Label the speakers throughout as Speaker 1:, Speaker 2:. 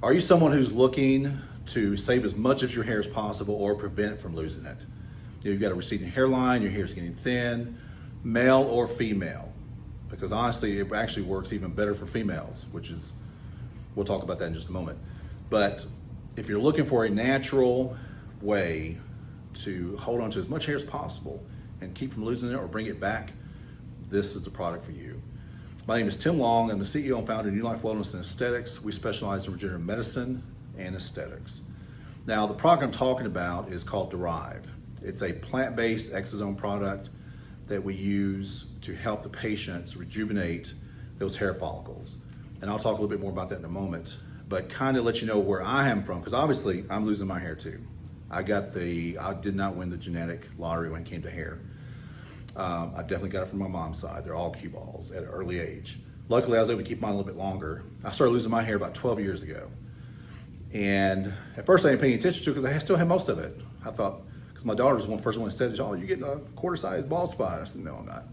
Speaker 1: Are you someone who's looking to save as much of your hair as possible or prevent it from losing it? You've got a receding hairline, your hair's getting thin, male or female. Because honestly, it actually works even better for females, which is, we'll talk about that in just a moment. But if you're looking for a natural way to hold on to as much hair as possible and keep from losing it or bring it back, this is the product for you. My name is Tim Long. I'm the CEO and founder of New Life Wellness and Aesthetics. We specialize in regenerative medicine and aesthetics. Now, the product I'm talking about is called Derived. It's a plant-based exosome product that we use to help the patients rejuvenate those hair follicles. And I'll talk a little bit more about that in a moment, but kind of let you know where I am from, because obviously I'm losing my hair too. I did not win the genetic lottery when it came to hair. I definitely got it from my mom's side. They're all cue balls at an early age. Luckily, I was able to keep mine a little bit longer. I started losing my hair about 12 years ago. And at first I didn't pay any attention to it because I still had most of it. I thought, because my daughter was the first one that said, "Oh, you're getting a quarter-sized bald spot." I said, "No, I'm not."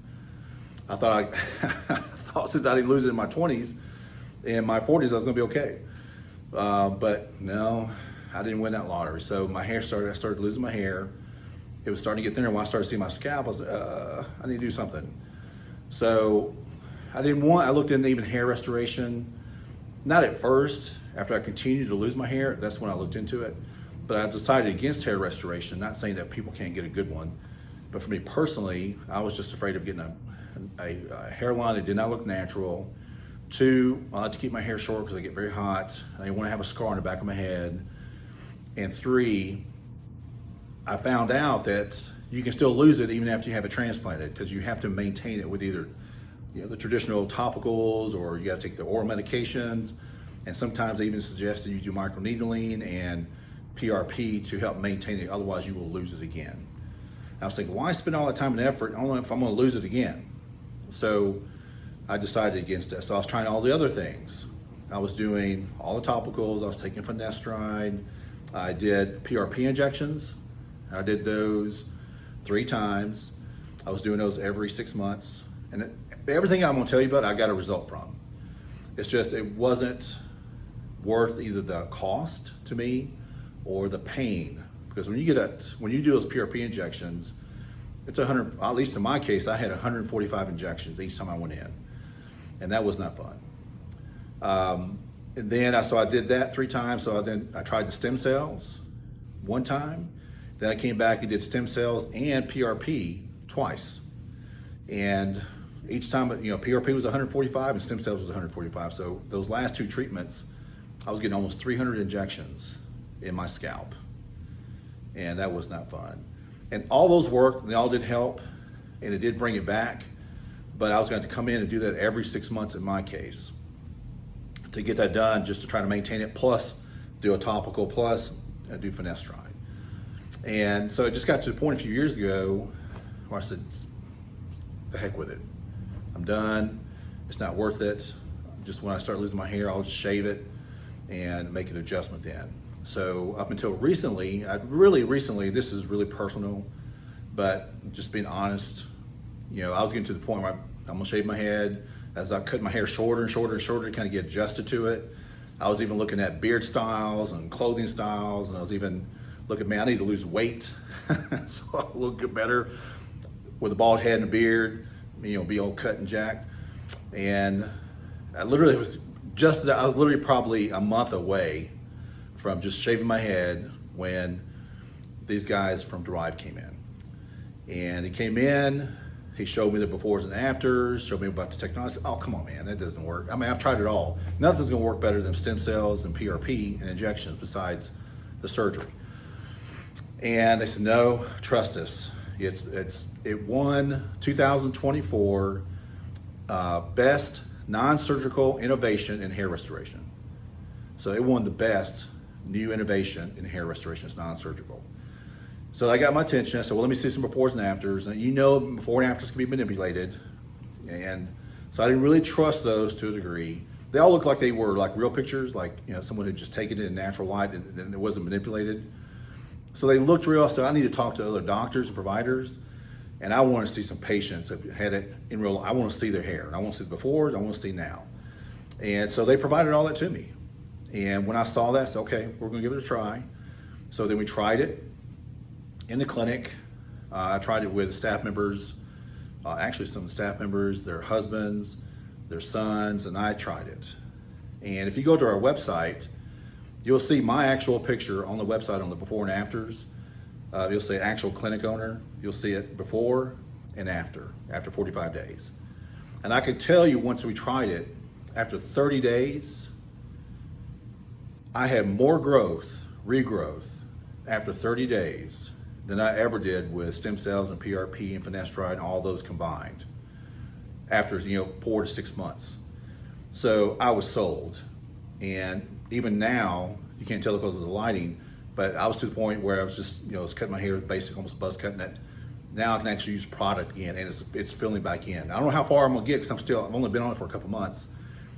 Speaker 1: I thought since I didn't lose it in my 20s, in my 40s I was gonna be okay. But no, I didn't win that lottery. So I started losing my hair. It was starting to get thinner. When I started seeing my scalp, I was like, I need to do something. So I looked into even hair restoration. Not at first. After I continued to lose my hair, that's when I looked into it. But I decided against hair restoration, not saying that people can't get a good one. But for me personally, I was just afraid of getting a hairline that did not look natural. 2, I like to keep my hair short because I get very hot. I didn't want to have a scar on the back of my head. And 3, I found out that you can still lose it even after you have it transplanted, because you have to maintain it with either the traditional topicals, or you got to take the oral medications. And sometimes they even suggest that you do microneedling and PRP to help maintain it, otherwise you will lose it again. And I was thinking, why spend all that time and effort only if I'm going to lose it again? So I decided against that. So I was trying all the other things. I was doing all the topicals. I was taking finasteride. I did PRP injections. I did those 3 times. I was doing those every 6 months. And everything I'm going to tell you about, I got a result from. It's just, it wasn't worth either the cost to me or the pain. Because when you do those PRP injections, it's 100, at least in my case, I had 145 injections each time I went in. And that was not fun. And then I did that 3 times. So I tried the stem cells 1 time. Then I came back and did stem cells and PRP twice. And each time, PRP was 145 and stem cells was 145. So those last 2 treatments, I was getting almost 300 injections in my scalp. And that was not fun. And all those worked, they all did help, and it did bring it back. But I was going to come in and do that every 6 months in my case to get that done, just to try to maintain it, plus do a topical, plus do finasteride. And so it just got to the point a few years ago where I said, the heck with it. I'm done. It's not worth it. Just when I start losing my hair, I'll just shave it and make an adjustment then. So up until recently, this is really personal, but just being honest, I was getting to the point where I'm gonna shave my head. As I cut my hair shorter and shorter and shorter to kind of get adjusted to it. I was even looking at beard styles and clothing styles, and I was even looking, man, I need to lose weight so I'll look better with a bald head and a beard, be all cut and jacked. And I was literally probably a month away from just shaving my head when these guys from Derived came in. And he came in, he showed me the befores and afters, showed me about the technology. I said, oh, come on, man, that doesn't work. I mean, I've tried it all. Nothing's gonna work better than stem cells and PRP and injections besides the surgery. And they said, no, trust us. It won 2024 Best Non-Surgical Innovation in Hair Restoration. So it won the best new innovation in hair restoration. It's non-surgical. So that got my attention. I said, well, let me see some befores and afters. And before and afters can be manipulated. And so I didn't really trust those to a degree. They all looked like they were like real pictures, like someone had just taken it in natural light and it wasn't manipulated. So they looked real. So I need to talk to other doctors and providers. And I want to see some patients that had it in real life. I want to see their hair. I want to see the before, I want to see now. And so they provided all that to me. And when I saw that, I said, okay, we're gonna give it a try. So then we tried it in the clinic. I tried it with staff members, actually some staff members, their husbands, their sons, and I tried it. And if you go to our website, you'll see my actual picture on the website on the before and afters. You'll see actual clinic owner. You'll see it before and after 45 days. And I could tell you once we tried it, after 30 days, I had more growth, regrowth, after 30 days than I ever did with stem cells and PRP and finasteride and all those combined after 4 to 6 months. So I was sold. And even now, you can't tell because of the lighting, but I was to the point where I was just, I was cutting my hair, basic, almost buzz cutting it. Now I can actually use product again, and it's filling back in. I don't know how far I'm gonna get because I've only been on it for a couple months.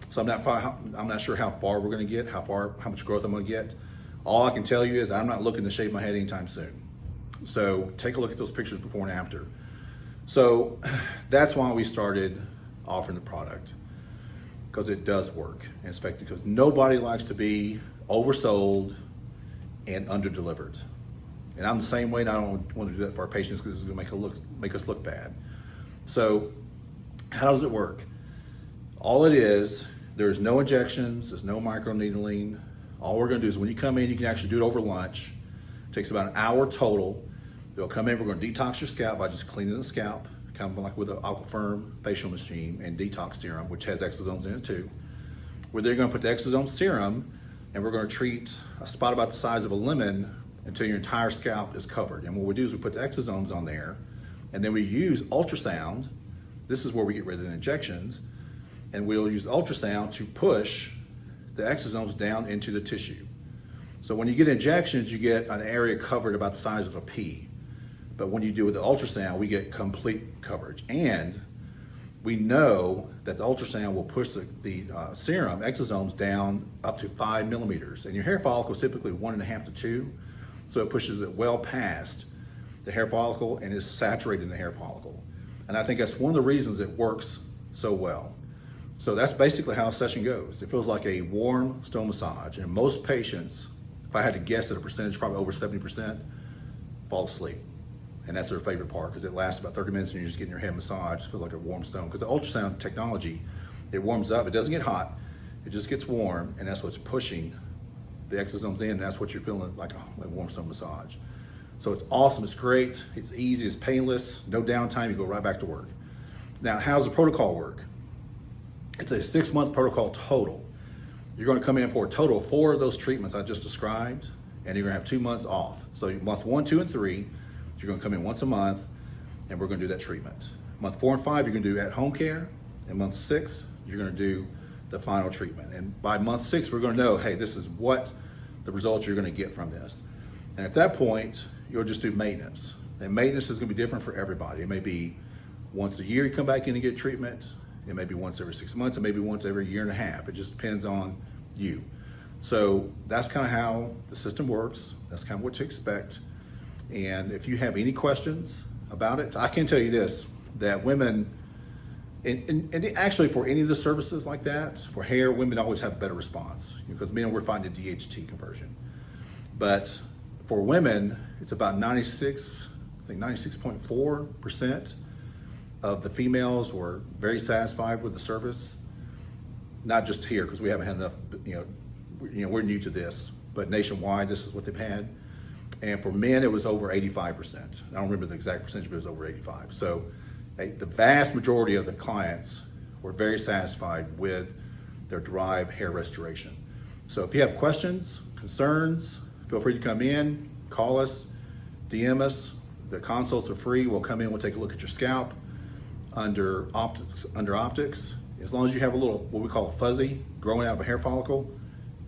Speaker 1: So I'm not sure how far we're gonna get, how much growth I'm gonna get. All I can tell you is I'm not looking to shave my head anytime soon. So take a look at those pictures before and after. So that's why we started offering the product, because it does work. And it's effective because nobody likes to be oversold and underdelivered. And I'm the same way, and I don't want to do that for our patients because it's going to make us look bad. So how does it work? All it is, there's no injections, there's no microneedling. All we're going to do is when you come in, you can actually do it over lunch. It takes about an hour total. They'll come in, we're going to detox your scalp by just cleaning the scalp, kind of like with an Aquafirm facial machine and detox serum, which has exosomes in it too. Where they're going to put the exosome serum, and we're going to treat a spot about the size of a lemon until your entire scalp is covered. And what we do is we put the exosomes on there, and then we use ultrasound. This is where we get rid of the injections, and we'll use ultrasound to push the exosomes down into the tissue. So when you get injections, you get an area covered about the size of a pea. But when you do with the ultrasound, we get complete coverage. And we know that the ultrasound will push the serum exosomes down up to 5 millimeters. And your hair follicle is typically 1.5 to 2. So it pushes it well past the hair follicle and is saturating the hair follicle. And I think that's one of the reasons it works so well. So that's basically how a session goes. It feels like a warm stone massage. And most patients, if I had to guess at a percentage, probably over 70%, fall asleep. And that's their favorite part because it lasts about 30 minutes and you're just getting your head massaged. It feels like a warm stone. Because the ultrasound technology, it warms up. It doesn't get hot. It just gets warm, and that's what's pushing the exosomes in. And that's what you're feeling like a warm stone massage. So it's awesome. It's great. It's easy. It's painless. No downtime. You go right back to work. Now, how's the protocol work? It's a 6-month protocol total. You're going to come in for a total of 4 of those treatments I just described, and you're going to have 2 months off. So month 1, 2, and 3, you're going to come in once a month, and we're going to do that treatment. Month 4 and 5, you're going to do at-home care, and month 6, you're going to do the final treatment. And by month 6, we're going to know, hey, this is what the results you're going to get from this. And at that point, you'll just do maintenance. And maintenance is going to be different for everybody. It may be once a year you come back in and get treatment. It may be once every 6 months. It may be once every year and a half. It just depends on you. So that's kind of how the system works. That's kind of what to expect. And if you have any questions about it, I can tell you this, that women, and actually for any of the services like that, for hair, women always have a better response because men, we're finding DHT conversion. But for women, it's about 96.4% of the females were very satisfied with the service. Not just here, because we haven't had enough, we're new to this, but nationwide, this is what they've had. And for men, it was over 85%. I don't remember the exact percentage, but it was over 85. So the vast majority of the clients were very satisfied with their Derive hair restoration. So if you have questions, concerns, feel free to come in, call us, DM us. The consults are free. We'll come in, we'll take a look at your scalp under optics. As long as you have a little, what we call a fuzzy growing out of a hair follicle,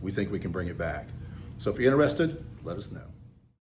Speaker 1: we think we can bring it back. So if you're interested, let us know.